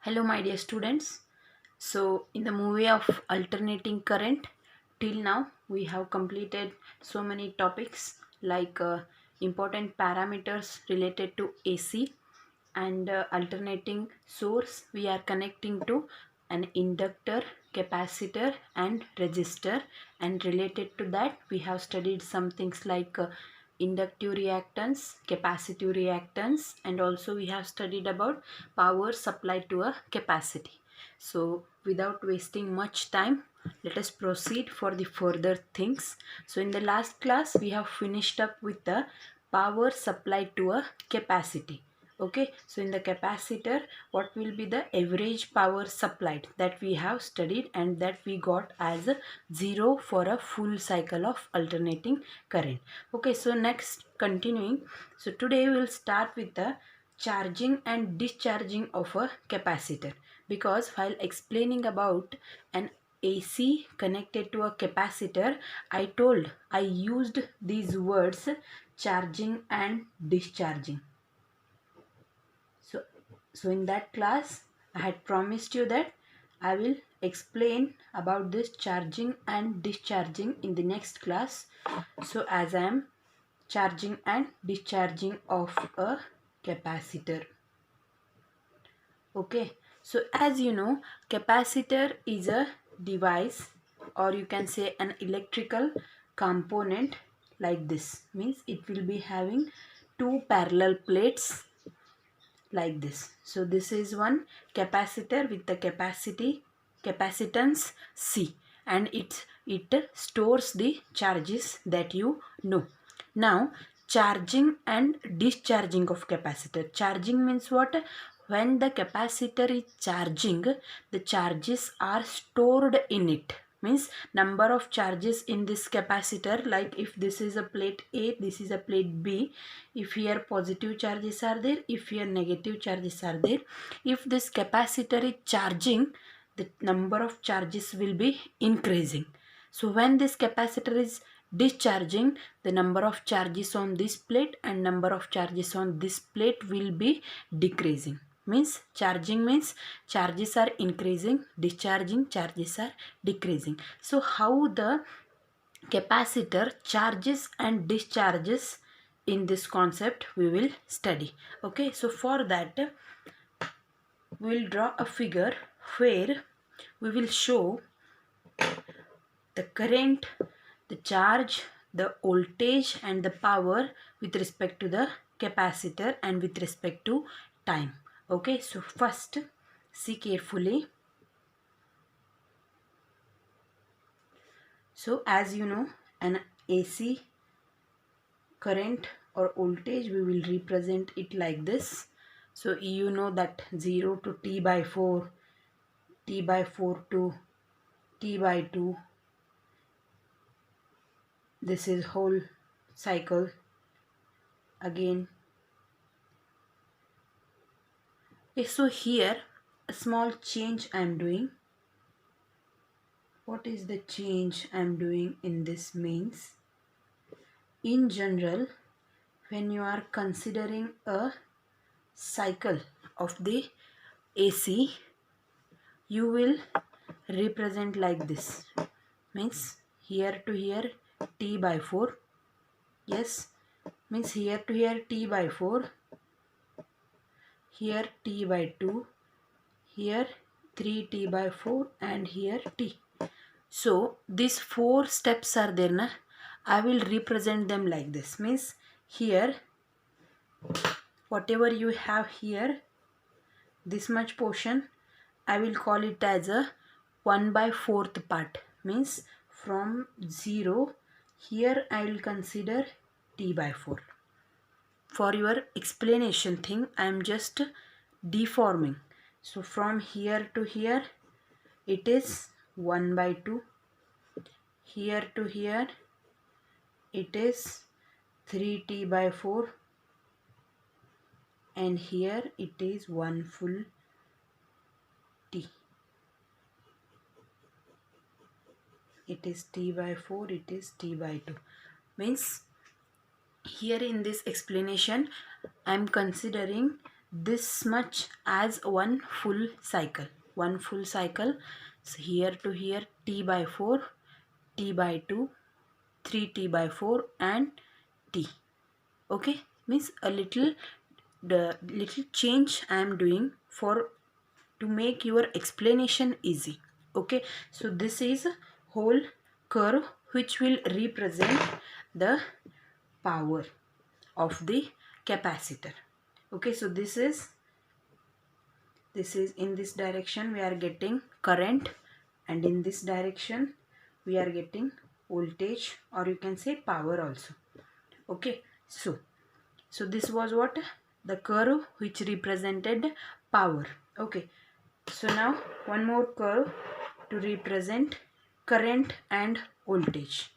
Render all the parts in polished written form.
Hello, my dear students. So, in the movie of alternating current, till now we have completed so many topics like important parameters related to AC and alternating source. We are connecting to an inductor, capacitor, and resistor, and related to that, we have studied some things like inductive reactance, capacitive reactance, and also we have studied about power supplied to a capacity. So without wasting much time, let us proceed for the further things. So in the last class we have finished up with the power supplied to a capacity. Okay, so in the capacitor, what will be the average power supplied, that we have studied, and that we got as a 0 for a full cycle of alternating current. Okay, so next, continuing, so today we will start with the charging and discharging of a capacitor, because while explaining about an AC connected to a capacitor, I used these words charging and discharging. So in that class, I had promised you that I will explain about this charging and discharging in the next class. So as I am charging and discharging of a capacitor. Okay, so as you know, capacitor is a device, or you can say an electrical component like this. Means it will be having two parallel plates like this. So this is one capacitor with the capacitance C, and it stores the charges that you know. Now charging and discharging of capacitor. Charging means what? When the capacitor is charging, the charges are stored in it. Means number of charges in this capacitor, like if this is a plate A, this is a plate B, if here positive charges are there, if here negative charges are there, if this capacitor is charging, the number of charges will be increasing. So when this capacitor is discharging, the number of charges on this plate and number of charges on this plate will be decreasing. Means charging means charges are increasing, discharging charges are decreasing. So how the capacitor charges and discharges, in this concept we will study. Okay, so for that we will draw a figure where we will show the current, the charge, the voltage and the power with respect to the capacitor and with respect to time. Okay, so first see carefully. So as you know, an AC current or voltage, we will represent it like this. So you know that 0 to T by 4, T by 4 to T by 2, this is whole cycle again. Okay, so here a small change I am doing. What is the change I am doing in this means? In general, when you are considering a cycle of the AC, you will represent like this. Means here to here T by 4. Yes, means here to here T by 4, here T by 2, here 3T by 4, and here T. So these 4 steps are there na. I will represent them like this. Means here whatever you have here, this much portion, I will call it as a 1 by 4th part. Means from 0, here I will consider T by 4. For your explanation thing, I am just deforming. So from here to here, it is 1 by 2. Here to here, it is 3T by 4. And here it is 1 full T. It is T by 4, it is T by 2. Means here in this explanation, I am considering this much as one full cycle. One full cycle. So here to here, T by 4, T by 2, 3T by 4 and T. Okay, means a little, the little change I am doing for to make your explanation easy. Okay, so this is a whole curve which will represent the power of the capacitor. Okay, so this is in this direction we are getting current, and in this direction we are getting voltage, or you can say power also. Okay, so this was what, the curve which represented power. Okay, so now one more curve to represent current and voltage.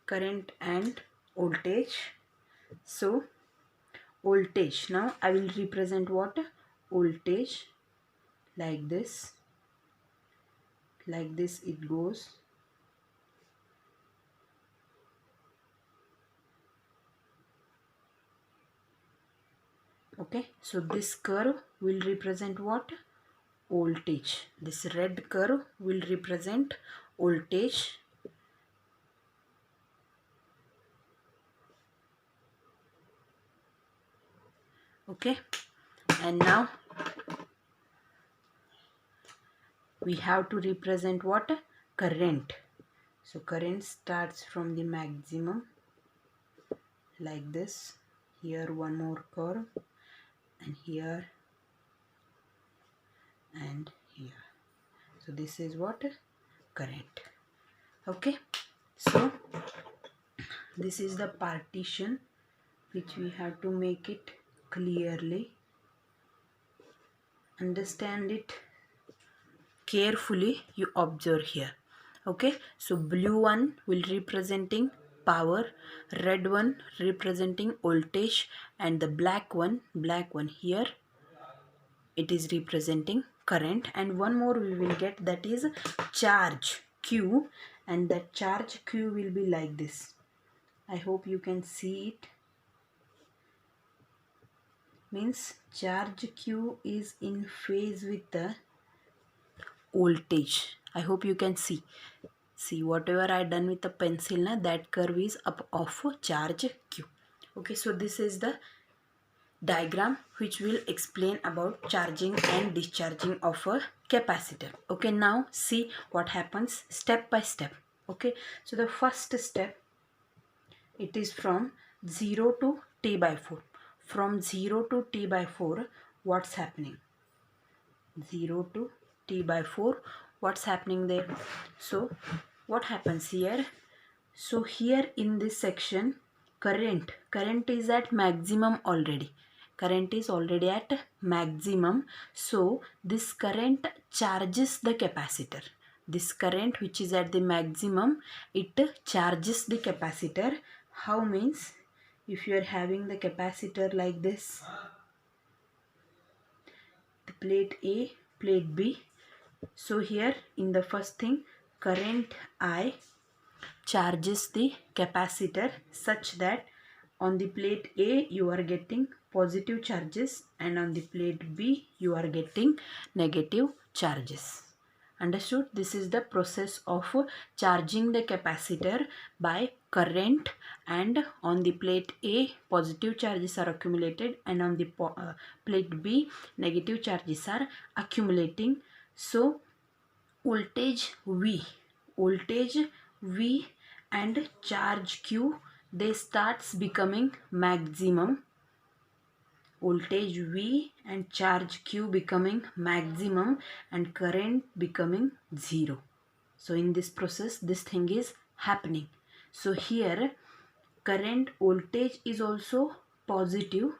Current and voltage. So voltage, now I will represent what, voltage, like this it goes. Okay, so this curve will represent what, voltage. This red curve will represent voltage. Okay, and now we have to represent what, current. So current starts from the maximum, like this. Here one more curve, and here and here. So this is what, current. Okay, so this is the partition which we have to make it clearly. Understand it carefully, you observe here. Okay, so blue one will representing power, red one representing voltage, and the black one here, it is representing current. And one more we will get, that is charge Q, and that charge Q will be like this. I hope you can see it. Means charge Q is in phase with the voltage. I hope you can see. See, whatever I done with the pencil, na, that curve is up of charge Q. Okay, so this is the diagram which will explain about charging and discharging of a capacitor. Okay, now see what happens step by step. Okay, so the first step, it is from 0 to T by 4. From 0 to T by 4, what's happening? 0 to T by 4, what's happening there? So what happens here? So here in this section, current is at maximum already. Current is already at maximum. So this current charges the capacitor. This current which is at the maximum, it charges the capacitor. How means? If you are having the capacitor like this, the plate A, plate B. So here in the first thing, current I charges the capacitor such that on the plate A you are getting positive charges, and on the plate B you are getting negative charges. Understood? This is the process of charging the capacitor by current, and on the plate A positive charges are accumulated, and on the plate B negative charges are accumulating. So voltage V and charge Q, they starts becoming maximum. Voltage V and charge Q becoming maximum, and current becoming 0. So in this process, this thing is happening. So here current, voltage is also positive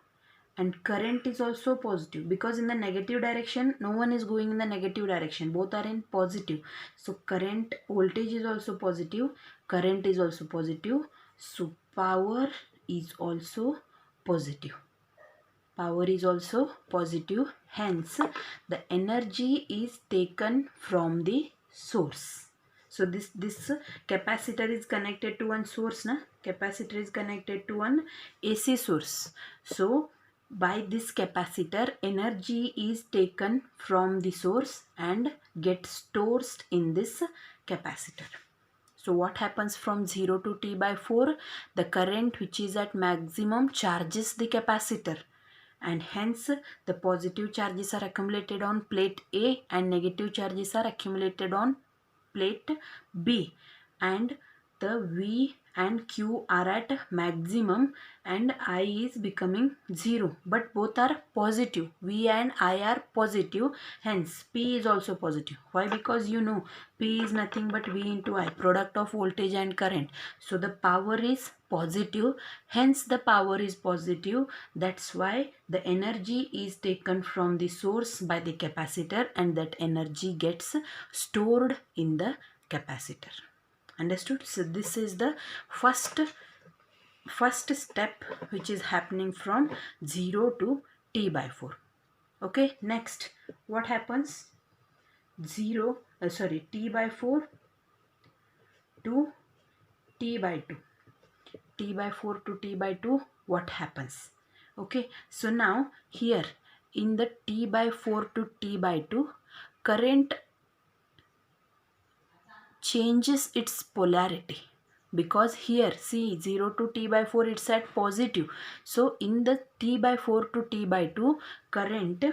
and current is also positive, because in the negative direction no one is going in the negative direction, both are in positive. So current, voltage is also positive, current is also positive. So power is also positive. Power is also positive. Hence, the energy is taken from the source. So this capacitor is connected to one source, na? Capacitor is connected to one AC source. So by this capacitor, energy is taken from the source and gets stored in this capacitor. So what happens from 0 to T by 4? The current which is at maximum charges the capacitor, and hence the positive charges are accumulated on plate A and negative charges are accumulated on plate B, and the V and Q are at maximum and I is becoming 0, but both are positive. V and I are positive, hence P is also positive. Why? Because you know P is nothing but V into I, product of voltage and current. So the power is positive, hence the power is positive. That's why the energy is taken from the source by the capacitor and that energy gets stored in the capacitor. Understood? So this is the first step which is happening from 0 to T by 4. Okay, next what happens? T by 4 to T by 2. T by 4 to T by 2, what happens? Okay, so now here in the T by 4 to T by 2, current changes its polarity, because here see 0 to T by 4 it's at positive. So in the T by 4 to T by 2, current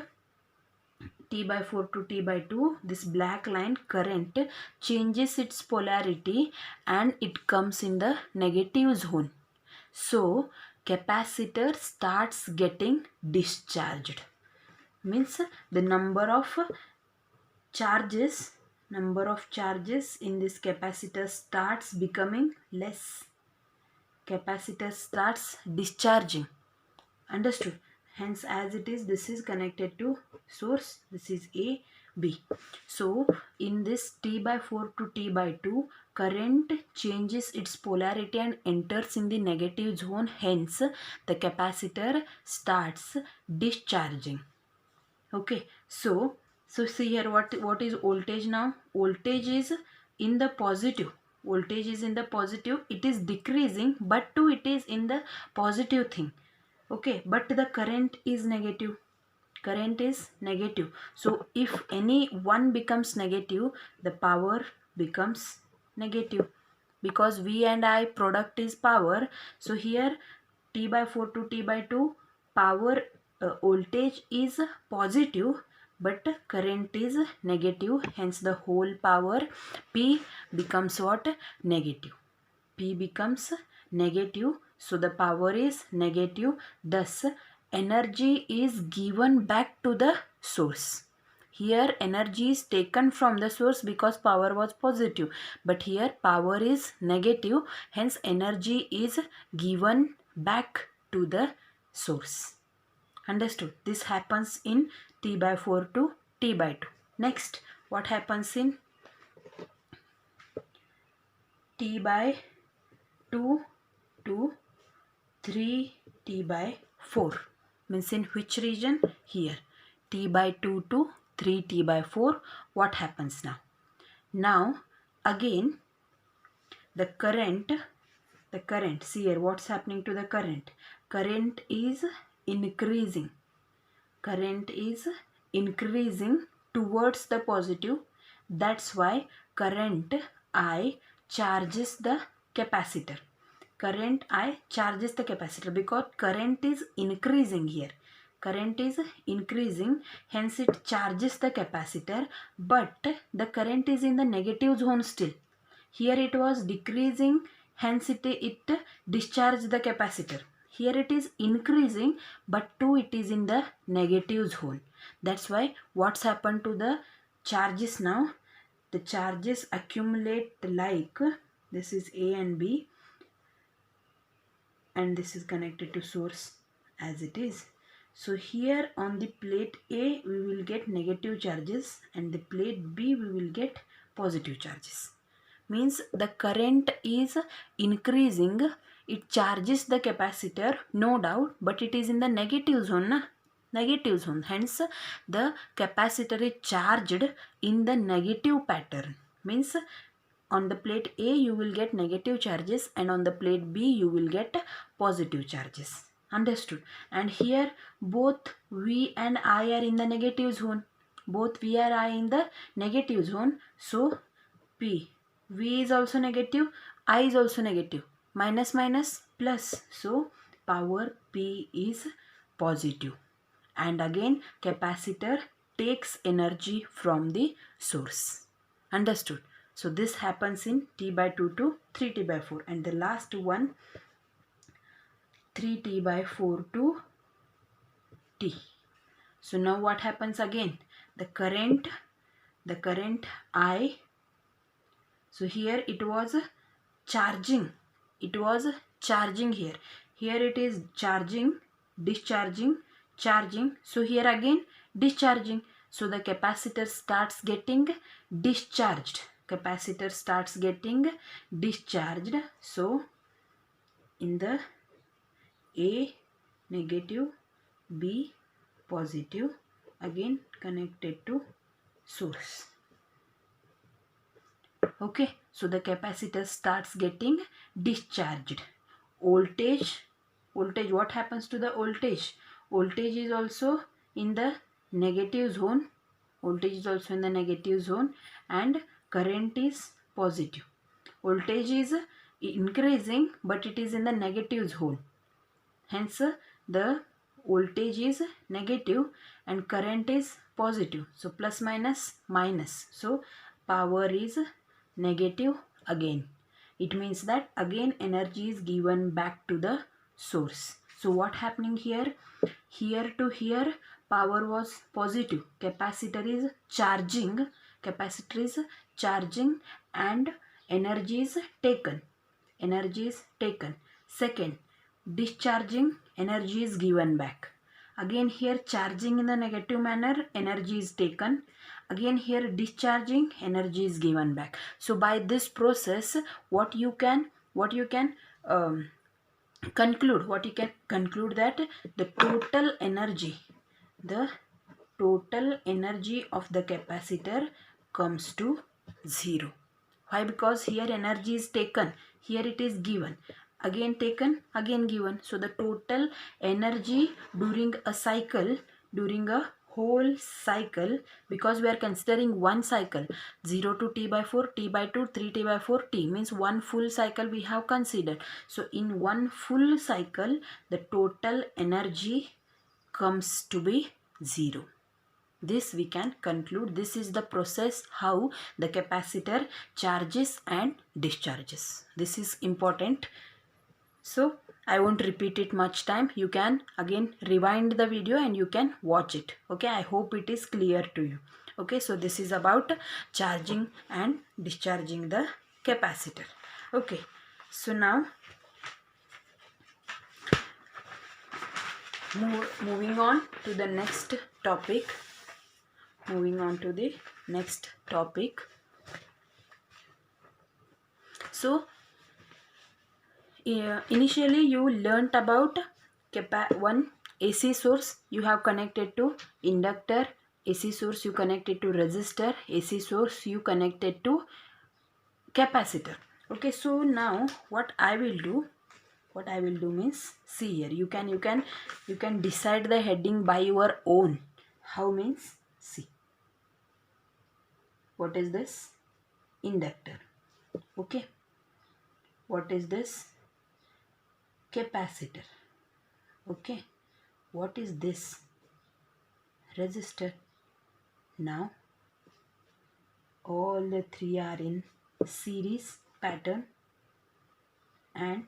T by 4 to T by 2, this black line current changes its polarity and it comes in the negative zone. So capacitor starts getting discharged, means the number of charges in this capacitor starts becoming less. Capacitor starts discharging. Understood? Hence as it is, this is connected to source, this is A, B. So in this T by 4 to T by 2, current changes its polarity and enters in the negative zone, hence the capacitor starts discharging. Okay, so see here what is voltage now? Voltage is in the positive. Voltage is in the positive. It is decreasing, but too it is in the positive thing. Okay, but the current is negative. Current is negative. So if any one becomes negative, the power becomes negative, because V and I product is power. So here T by 4 to T by 2, power voltage is positive but current is negative, hence the whole power P becomes what? Negative. P becomes negative, so the power is negative, thus energy is given back to the source. Here energy is taken from the source because power was positive, but here power is negative, hence energy is given back to the source. Understood? This happens in T by 4 to T by 2. Next, what happens in T by 2 to 3T by 4? Means in which region? Here. T by 2 to 3T by 4. What happens now? Now again the current, see here what's happening to the current. Current is increasing. Current is increasing towards the positive. That's why current I charges the capacitor. Current I charges the capacitor because current is increasing here. Current is increasing, hence it charges the capacitor, but the current is in the negative zone still. Here it was decreasing, hence it discharged the capacitor. Here it is increasing, but too it is in the negative zone. That's why what's happened to the charges now? The charges accumulate like this is A and B, and this is connected to source as it is. So here on the plate A we will get negative charges and the plate B we will get positive charges. Means the current is increasing, it charges the capacitor, no doubt, but it is in the negative zone, na? Negative zone. Hence the capacitor is charged in the negative pattern. Means on the plate A you will get negative charges and on the plate B you will get positive charges. Understood? And here both V and I are in the negative zone. Both V and I in the negative zone. So P. V is also negative. I is also negative. Minus minus plus. So power P is positive. And again capacitor takes energy from the source. Understood? So this happens in T by 2 to 3T by 4. And the last one 3T by 4 to T. So now what happens again? The current I, so here it was charging. It was charging here. Here it is charging, discharging, charging. So here again discharging. So the capacitor starts getting discharged. Capacitor starts getting discharged. So in the A negative, B positive, again connected to source. Okay, so the capacitor starts getting discharged. Voltage, what happens to the voltage? Voltage is also in the negative zone. Voltage is also in the negative zone and current is positive. Voltage is increasing but it is in the negative zone. Hence the voltage is negative and current is positive. So plus minus minus. So power is negative again. It means that again energy is given back to the source. So what happening here? Here to here power was positive. Capacitor is charging. Capacitor is charging and energy is taken. Energy is taken. Second, discharging, energy is given back. Again here charging in the negative manner, energy is taken. Again here discharging, energy is given back. So by this process what you can conclude that the total energy of the capacitor comes to 0. Why? Because here energy is taken, here it is given, again taken, again given. So the total energy during a cycle, during a whole cycle, because we are considering one cycle, 0 to T by 4, T by 2, 3T by 4, T means one full cycle we have considered. So in one full cycle the total energy comes to be 0. This we can conclude. This is the process how the capacitor charges and discharges. This is important. So I won't repeat it much time. You can again rewind the video and you can watch it. Okay, I hope it is clear to you. Okay, so this is about charging and discharging the capacitor. Okay, so now moving on to the next topic. So initially you learnt about one AC source you have connected to inductor, AC source you connected to resistor, AC source you connected to capacitor. Okay, so now what I will do means, see here, you can decide the heading by your own. How means, see, what is this? Inductor. Okay, what is this? Capacitor. Okay, what is this? Resistor. Now all the three are in series pattern and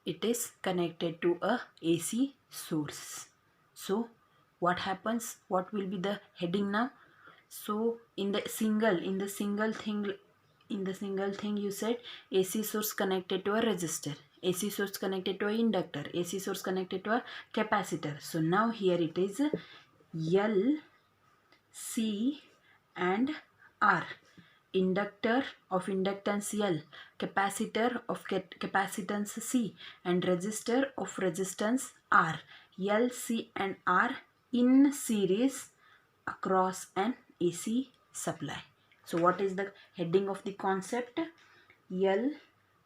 it is connected to a AC source. So what happens? What will be the heading now? So in the single thing you said AC source connected to a resistor, AC source connected to a inductor, AC source connected to a capacitor. So now here it is L, C and R. Inductor of inductance L, capacitor of capacitance C and resistor of resistance R. L, C and R in series across an AC supply. So what is the heading of the concept? L,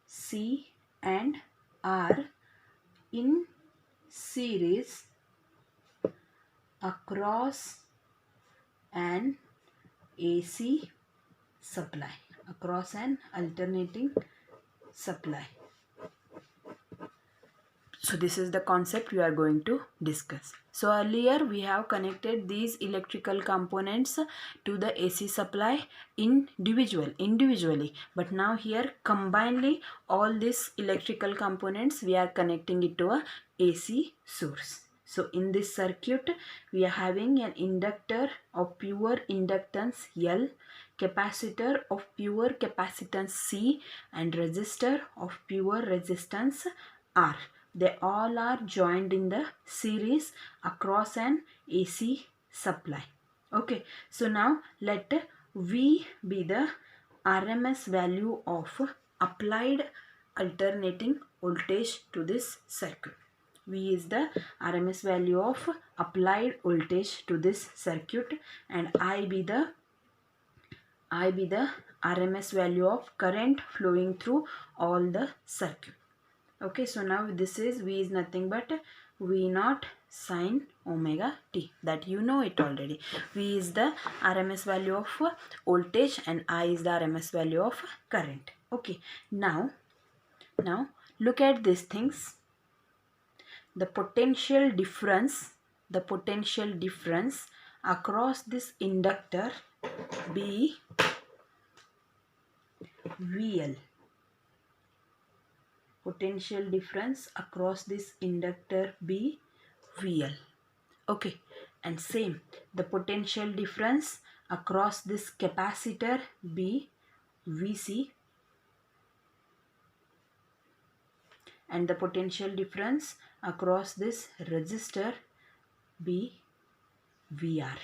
C and R in series across an AC supply, across an alternating supply. So this is the concept we are going to discuss. So earlier we have connected these electrical components to the AC supply individually, but now here combinedly all these electrical components we are connecting it to a AC source. So in this circuit we are having an inductor of pure inductance L, capacitor of pure capacitance C and resistor of pure resistance R. They all are joined in the series across an AC supply. Okay, so now let V be the RMS value of applied alternating voltage to this circuit. V is the RMS value of applied voltage to this circuit, and I be the RMS value of current flowing through all the circuit. Okay, so now this is V is nothing but V naught sine omega t, that you know it already. V is the RMS value of voltage and I is the RMS value of current. Okay, now look at these things. The potential difference across this inductor be VL. Potential difference across this inductor be VL. Okay, and same, the potential difference across this capacitor be VC, and the potential difference across this resistor be VR.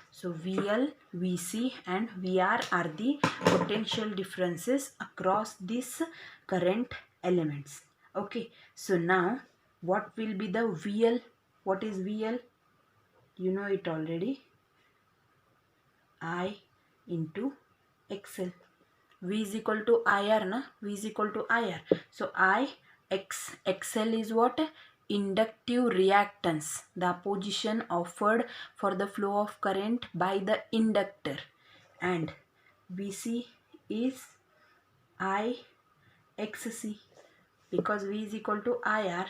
So VL, VC and VR are the potential differences across these current elements. Okay, so now what will be the VL? What is VL? You know it already. I into XL. V is equal to IR, na? V is equal to IR. So XL is what? Inductive reactance, the opposition offered for the flow of current by the inductor, and VC is IXC. Because V is equal to IR,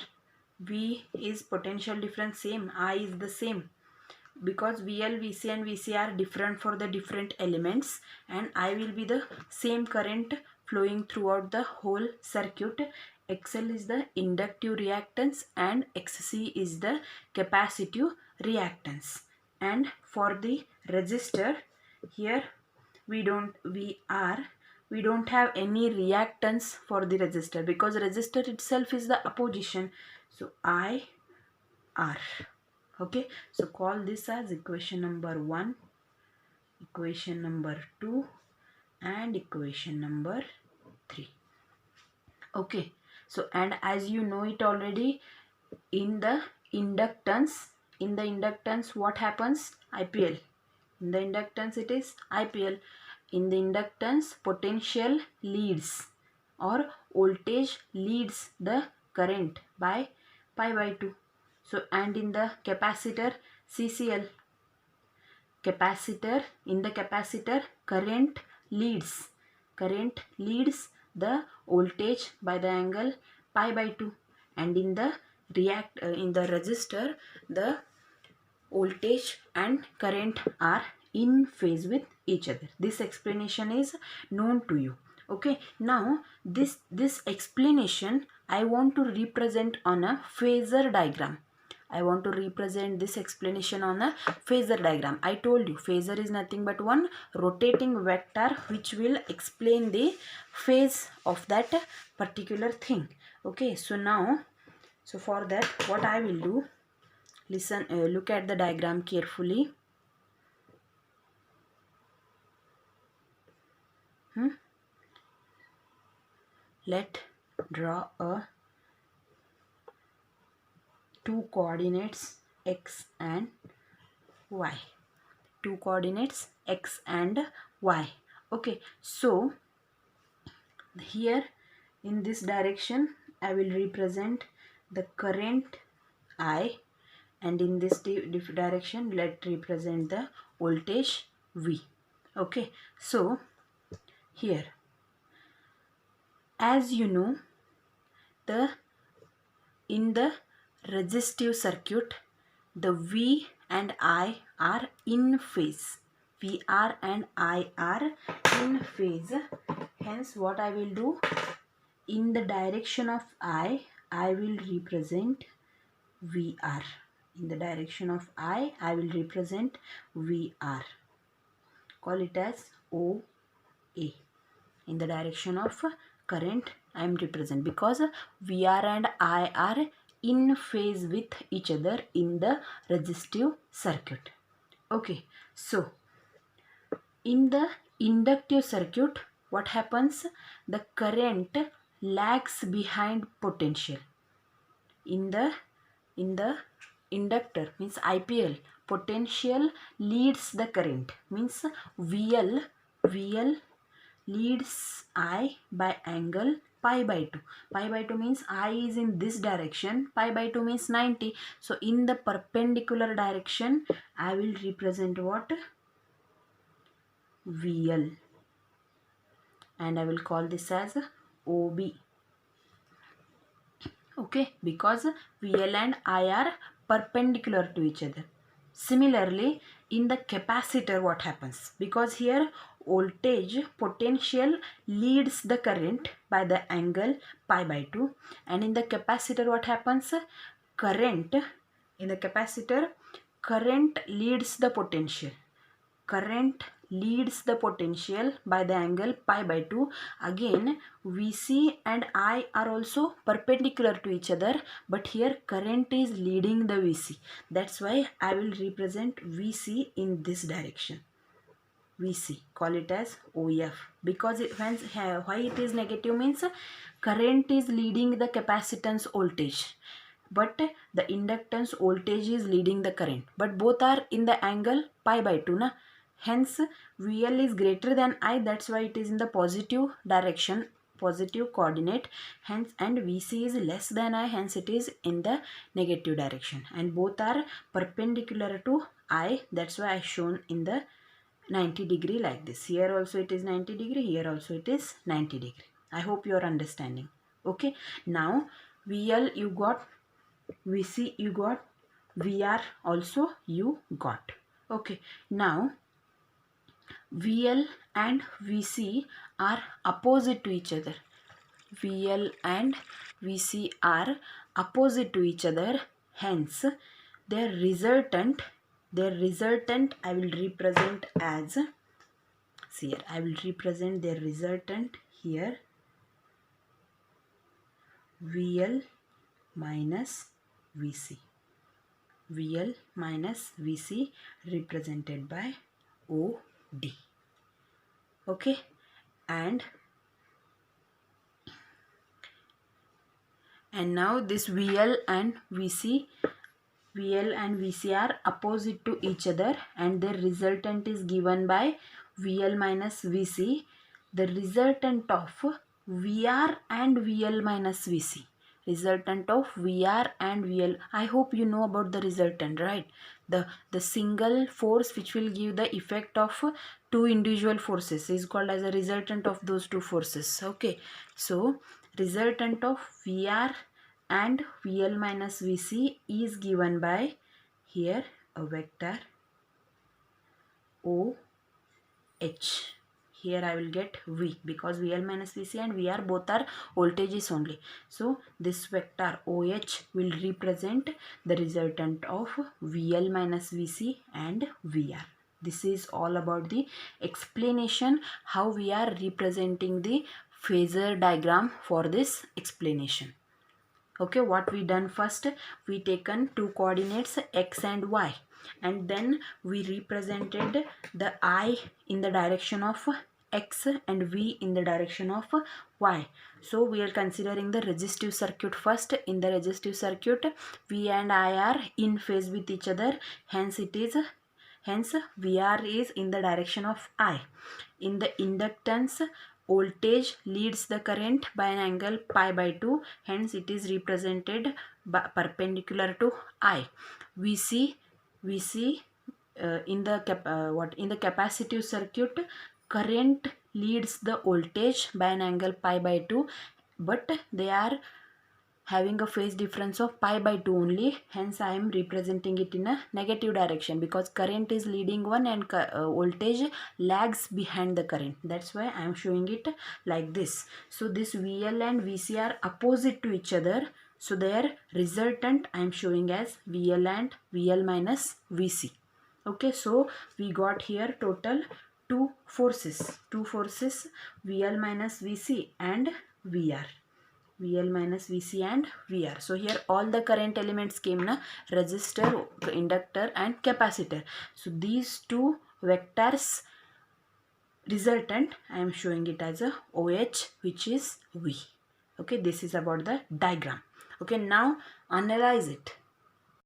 V is potential difference same, I is the same. Because VL, VC and VC are different for the different elements, and I will be the same current flowing throughout the whole circuit. XL is the inductive reactance and XC is the capacitive reactance. And for the resistor, here we don't have any reactance for the resistor, because resistor itself is the opposition. So I R. Okay, so call this as equation number 1, equation number 2 and equation number 3. Okay, so and as you know it already, in the inductance what happens? IPL. In the inductance it is IPL. In the inductance, potential leads or voltage leads the current by pi by 2. So and in the capacitor, CCL. In the capacitor, current leads the voltage by the angle pi by 2, and in the resistor, the voltage and current are in phase with each other. This explanation is known to you. Okay, now this explanation I want to represent on a phasor diagram. I want to represent this explanation on a phasor diagram. I told you phasor is nothing but one rotating vector which will explain the phase of that particular thing. Okay, so now, so for that what I will do, listen, look at the diagram carefully. Let draw a two coordinates x and y. Two coordinates x and y. Okay, so Here in this direction I will represent the current I, and in this direction let represent the voltage V. Okay, so here, as you know, the in the resistive circuit the V and I are in phase. VR and I are in phase. Hence what I will do, in the direction of I will represent VR. In the direction of I will represent VR. Call it as OA. In the direction of current I am represent, because VR and I are in phase with each other in the resistive circuit. Okay, so in the inductive circuit what happens, the current lags behind potential. In the inductor means IPL, potential leads the current, means VL leads I by angle pi by 2. Pi by 2 means I is in this direction, pi by 2 means 90. So in the perpendicular direction I will represent what, VL, and I will call this as OB. Okay, because VL and I are perpendicular to each other. Similarly, in the capacitor what happens, because here voltage potential leads the current by the angle pi by 2, and in the capacitor what happens, current in the capacitor, current leads the potential. Current leads the potential by the angle pi by 2. Again VC and I are also perpendicular to each other, but here current is leading the VC. That's why I will represent VC in this direction. VC, call it as OF, because why it is negative means current is leading the capacitance voltage, but the inductance voltage is leading the current, but both are in the angle pi by 2 na. Hence VL is greater than I, that's why it is in the positive direction, positive coordinate. Hence, and VC is less than I, hence it is in the negative direction, and both are perpendicular to I, that's why I shown in the 90 degree like this. Here also it is 90 degree, here also it is 90 degree. I hope you are understanding. Okay, now VL you got, VC you got, VR also you got. Okay, now VL and VC are opposite to each other. VL and VC are opposite to each other. Hence, their resultant I will represent as, see here, I will represent their resultant here, VL minus VC. VL minus VC represented by OD. Okay, and now this VL and VC are opposite to each other, and their resultant is given by VL minus VC. The resultant of VR and VL minus VC. Resultant of VR and VL. I hope you know about the resultant, right? The single force which will give the effect of two individual forces is called as a resultant of those two forces. Okay, so resultant of VR and VL minus VC is given by here a vector OH. Here I will get V, because VL minus VC and VR both are voltages only. So this vector OH will represent the resultant of VL minus VC and VR. This is all about the explanation how we are representing the phasor diagram for this explanation. Okay, what we done first, we taken two coordinates x and y, and then we represented the I in the direction of x and v in the direction of y. So we are considering the resistive circuit first. In the resistive circuit, v and I are in phase with each other, hence VR is in the direction of I. In the inductance, voltage leads the current by an angle pi by 2, hence it is represented by perpendicular to I. We see in the capacitive circuit, current leads the voltage by an angle pi by 2, but they are having a phase difference of pi by 2 only, hence I am representing it in a negative direction, because current is leading one and voltage lags behind the current. That's why I am showing it like this. So this VL and VC are opposite to each other, so their resultant I am showing as VL and VL minus VC. Okay, so we got here total two forces VL minus VC and VR. VL minus VC and VR. So here all the current elements came na, resistor, inductor and capacitor. So these two vectors resultant I am showing it as a OH, which is V. Okay, this is about the diagram. Okay, now analyze it.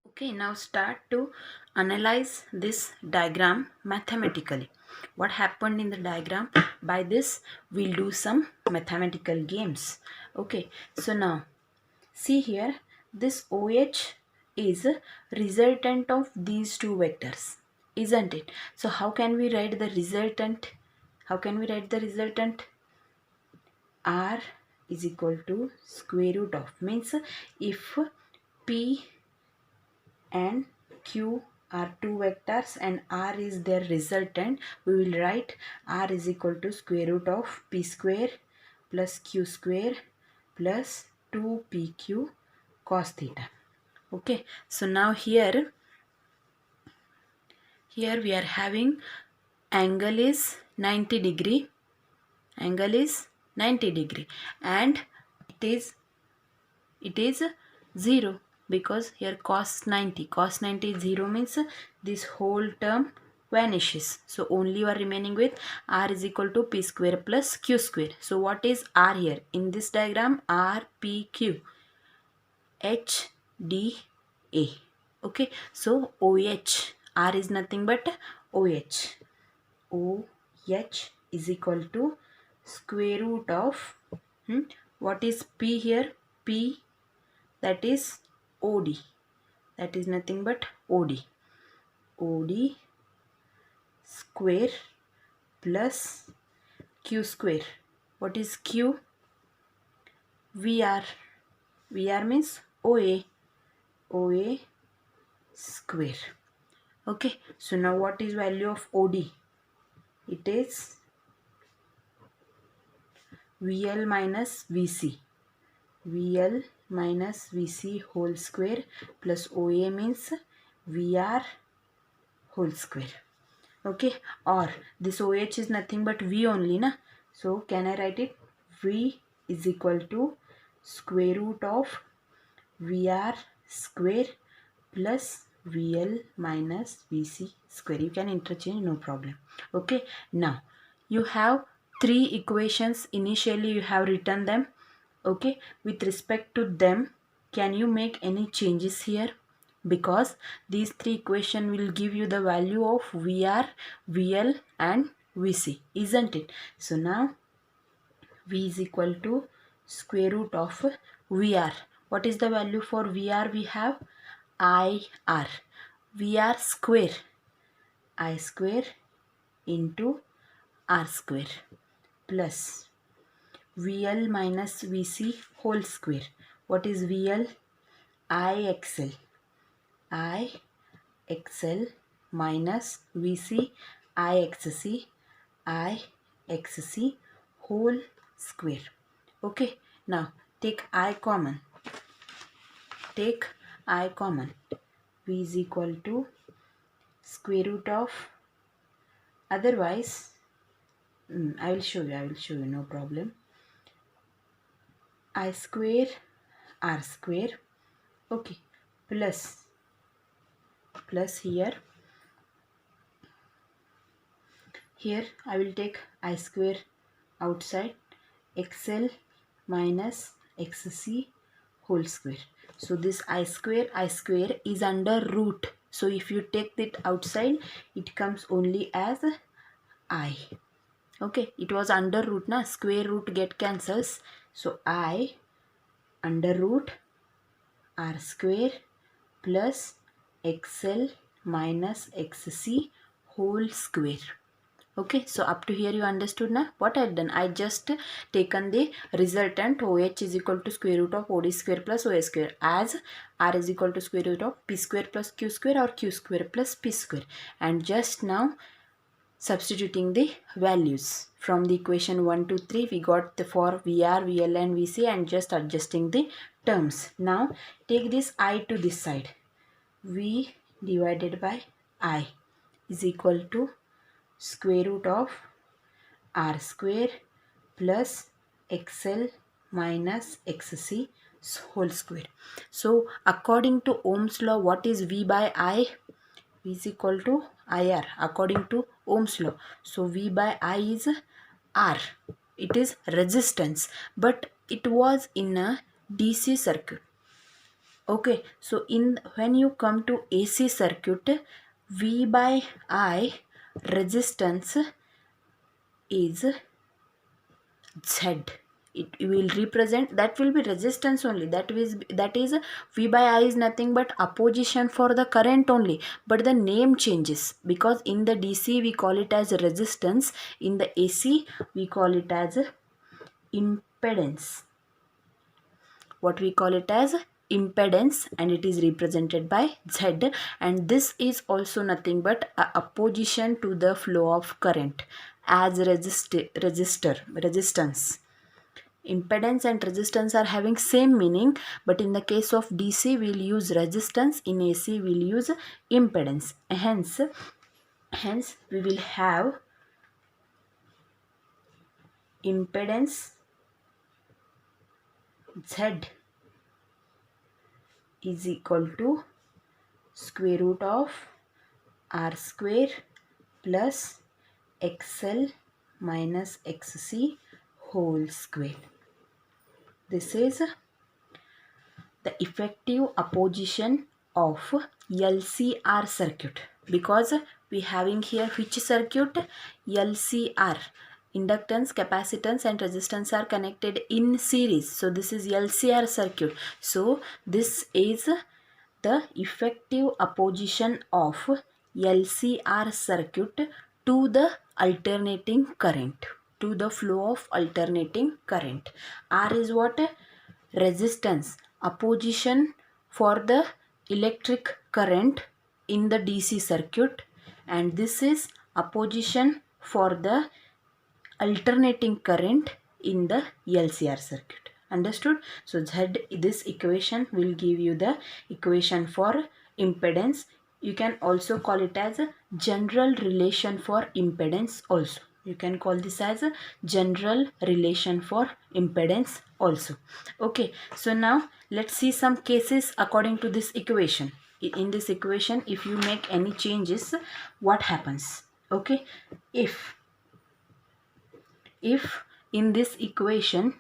Okay, now start to analyze this diagram mathematically. What happened in the diagram? By this we'll do some mathematical games. Okay, so now see here, this OH is resultant of these two vectors, isn't it? So how can we write the resultant? R is equal to square root of, means if P and Q are two vectors and R is their resultant, we will write R is equal to square root of P square plus Q square plus 2PQ cos theta. Okay, so now here we are having angle is 90 degree, and it is 0, because here cos 90 is 0, means this whole term vanishes. So only you are remaining with R is equal to P square plus Q square. So what is R here? In this diagram, R, P, Q, H, D, A. Okay, so OH, R is nothing but OH. OH is equal to square root of, what is P here? P, that is OD. That is nothing but OD. OD square plus Q square. What is Q? VR. VR means OA. OA square. Okay, so now what is value of OD? It is VL minus VC. VL minus VC whole square plus OA means VR whole square. Okay, or this OH is nothing but V only na. So can I write it? V is equal to square root of VR square plus VL minus VC square. You can interchange, no problem. Okay, now you have three equations. Initially you have written them. Okay, with respect to them, can you make any changes here? Because these three equations will give you the value of VR, VL and VC, isn't it? So now V is equal to square root of VR. What is the value for VR? We have IR. VR square, I square into R square plus VL minus VC whole square. What is VL? IXL. IXL minus VC IXC. IXC whole square. Okay, now take I common. V is equal to square root of, otherwise I will show you, no problem. I square R square, okay, plus here I will take I square outside, XL minus XC whole square. So this I square is under root. So if you take it outside, it comes only as I. Okay, it was under root na, square root get cancels. So I under root r square plus xl minus xc whole square. Okay, so up to here you understood now. What I've done, I just taken the resultant OH is equal to square root of OD square plus OA square, as R is equal to square root of P square plus Q square or Q square plus P square, and just now substituting the values from the equation 1 to 3 we got the for VR, VL and VC, and just adjusting the terms. Now take this I to this side. V divided by I is equal to square root of r square plus xl minus xc whole square. So according to Ohm's law, what is V by I? V is equal to IR according to Ohm's law. So V by I is R. It is resistance, but it was in a DC circuit. Okay, so in when you come to AC circuit, V by I resistance is Z. It will represent, that will be resistance only, that is V by I is nothing but opposition for the current only, but the name changes because in the DC we call it as resistance, in the AC we call it as impedance. What we call it as impedance, and it is represented by Z, and this is also nothing but a opposition to the flow of current as resistance. Impedance and resistance are having same meaning, but in the case of DC we'll use resistance, in AC we'll use impedance. Hence we will have impedance Z is equal to square root of r square plus xl minus xc whole square. This is the effective opposition of LCR circuit, because we having here which circuit? LCR. Inductance, capacitance and resistance are connected in series. So this is LCR circuit. So this is the effective opposition of LCR circuit to the alternating current, to the flow of alternating current. R is what? Resistance, opposition for the electric current in the DC circuit, and this is opposition for the alternating current in the LCR circuit. Understood? So Z, this equation will give you the equation for impedance. You can also call it as a general relation for impedance also. You can call this as a general relation for impedance also. Okay, so now let's see some cases according to this equation. In this equation, if you make any changes, what happens? Okay, if in this equation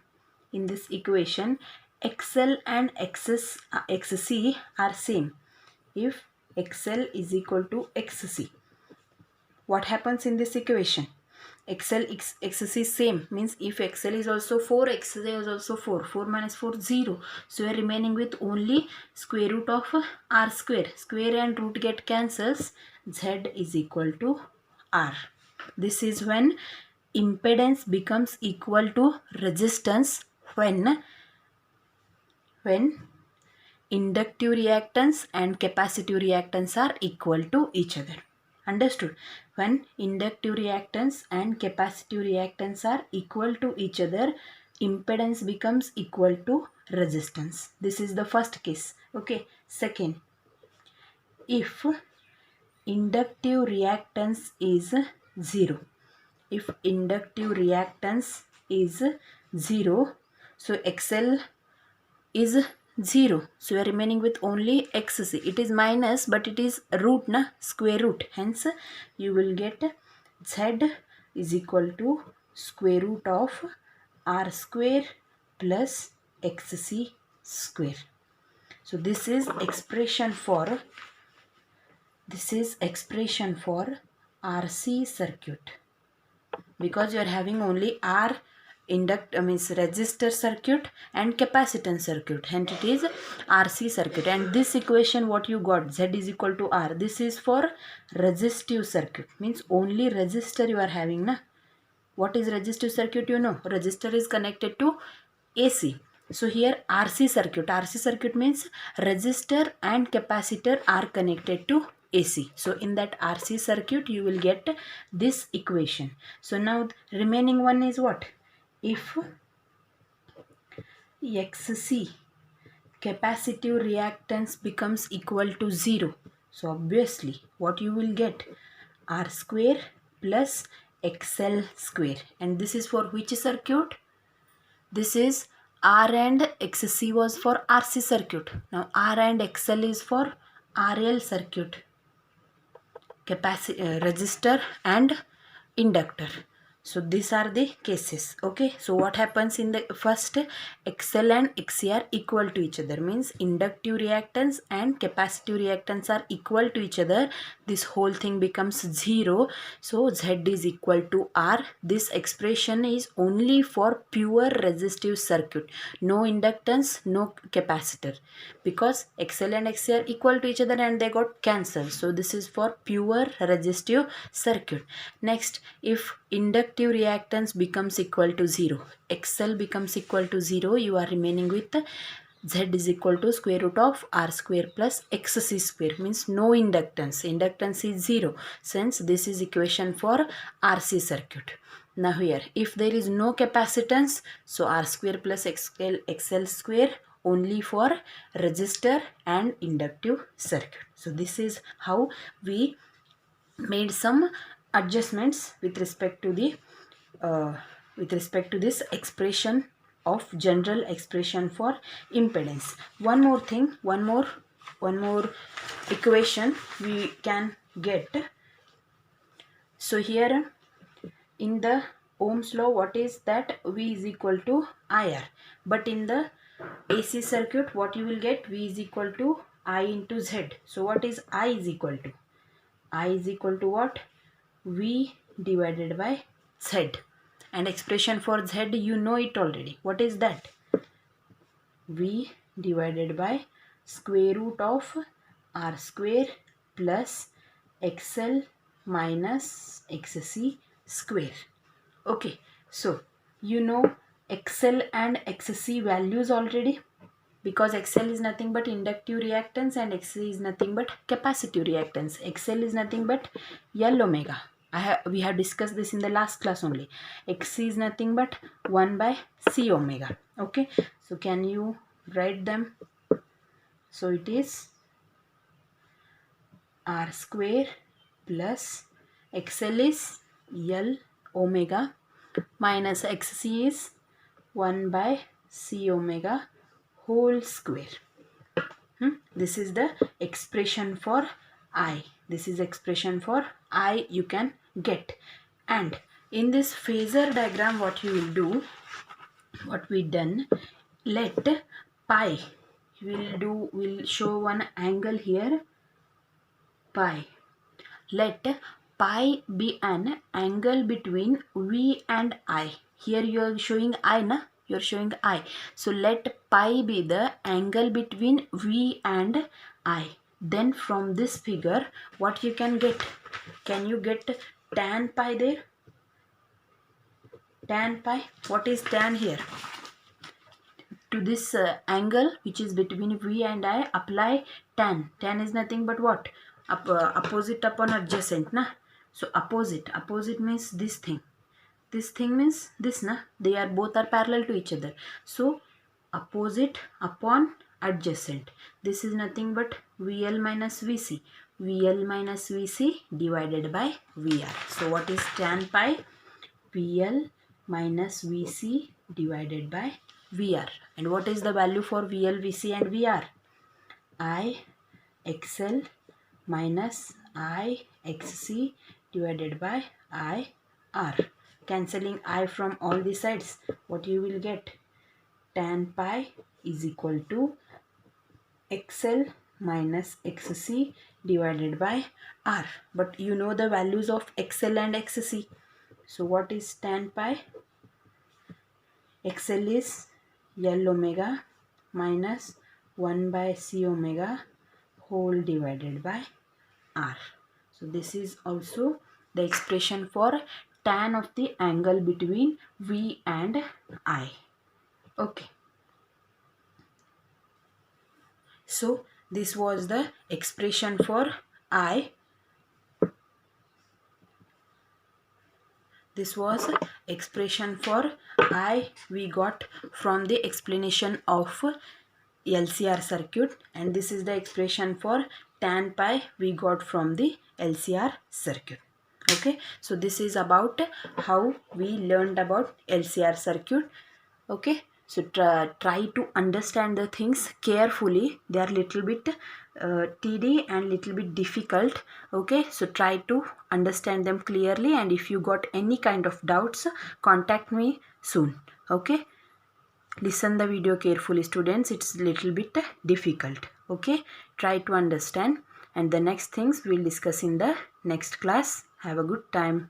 xl and xc are same, if xl is equal to xc, what happens in this equation? Xc is same, means if xl is also 4, xc is also 4, 4 minus 4 0, so we are remaining with only square root of r square, square and root get cancels, z is equal to r. This is when impedance becomes equal to resistance, when inductive reactance and capacitive reactance are equal to each other. Understood? When inductive reactance and capacitive reactance are equal to each other, impedance becomes equal to resistance. This is the first case. Okay. Second, if inductive reactance is 0, if inductive reactance is 0, so XL is 0, so we are remaining with only XC. It is minus, but it is root na, square root, hence you will get Z is equal to square root of R square plus XC square. So this is expression for RC circuit. because you are having only R means resistor circuit and capacitance circuit, and it is RC circuit. And this equation what you got, Z is equal to R, this is for resistive circuit, means only resistor you are having na. What is resistive circuit? You know, resistor is connected to AC. So here RC circuit. RC circuit means resistor and capacitor are connected to AC. So in that RC circuit you will get this equation. So now remaining one is what? If XC, capacitive reactance, becomes equal to 0. So obviously what you will get? R square plus XL square. And this is for which circuit? This is R and XC was for RC circuit. Now R and XL is for RL circuit, resistor and inductor. So these are the cases. Okay, so what happens in the first, XL and XC are equal to each other, means inductive reactance and capacitive reactance are equal to each other. This whole thing becomes 0. So Z is equal to R. This expression is only for pure resistive circuit, no inductance, no capacitor, because XL and XC are equal to each other and they got cancelled. So this is for pure resistive circuit. Next, if inductive reactance becomes equal to 0, XL becomes equal to 0, you are remaining with Z is equal to square root of R square plus XC square, means no inductance. Inductance is 0, since this is equation for RC circuit. Now here, if there is no capacitance, so R square plus XL square only for resistor and inductive circuit. So this is how we made some adjustments with respect to the this expression of general expression for impedance. One more thing, one more equation we can get. So here in the Ohm's law, what is that? V is equal to IR. But in the AC circuit, what you will get? V is equal to I into Z. So what is I is equal to? I is equal to what? V divided by Z. And expression for Z, you know it already. What is that? V divided by square root of R square plus XL minus XC square. Okay, so you know XL and XC values already, because XL is nothing but inductive reactance and XC is nothing but capacitive reactance. XL is nothing but L omega. We have discussed this in the last class only. XC is nothing but 1 by C omega. Okay, so can you write them? So it is R square plus XL is L omega minus XC is 1 by C omega whole square. This is the expression for I. This is expression for I you can get. And in this phasor diagram, what you will do, what we done, let pi, we'll show one angle here, pi. Let pi be an angle between V and I. Here you are showing I, na? You are showing I. So let pi be the angle between V and I. Then from this figure, what you can get? Can you get tan pi there? Tan pi. What is tan here? To this angle which is between V and I, apply tan. Tan is nothing but what? Opposite upon adjacent, na? So opposite means this thing. This thing means this, na? They are both are parallel to each other. So opposite upon adjacent. This is nothing but VL minus VC. VL minus VC divided by VR. So what is tan pi? VL minus VC divided by VR. And what is the value for VL, VC and VR? I XL minus I XC divided by I R. Cancelling I from all the sides, what you will get? Tan pi is equal to XL minus XC divided by R. But you know the values of XL and XC. So what is tan pi? XL is L omega minus 1 by C omega whole divided by R. So this is also the expression for tan of the angle between V and I. Okay. So this was the expression for I. This was expression for I we got from the explanation of LCR circuit, and this is the expression for tan pi we got from the LCR circuit. Okay, so this is about how we learned about LCR circuit. Okay, so try to understand the things carefully. They are little bit tedious and little bit difficult. Okay, so try to understand them clearly, and if you got any kind of doubts, contact me soon. Okay, listen the video carefully, students. It's little bit difficult. Okay, try to understand, and the next things we'll discuss in the next class. Have a good time.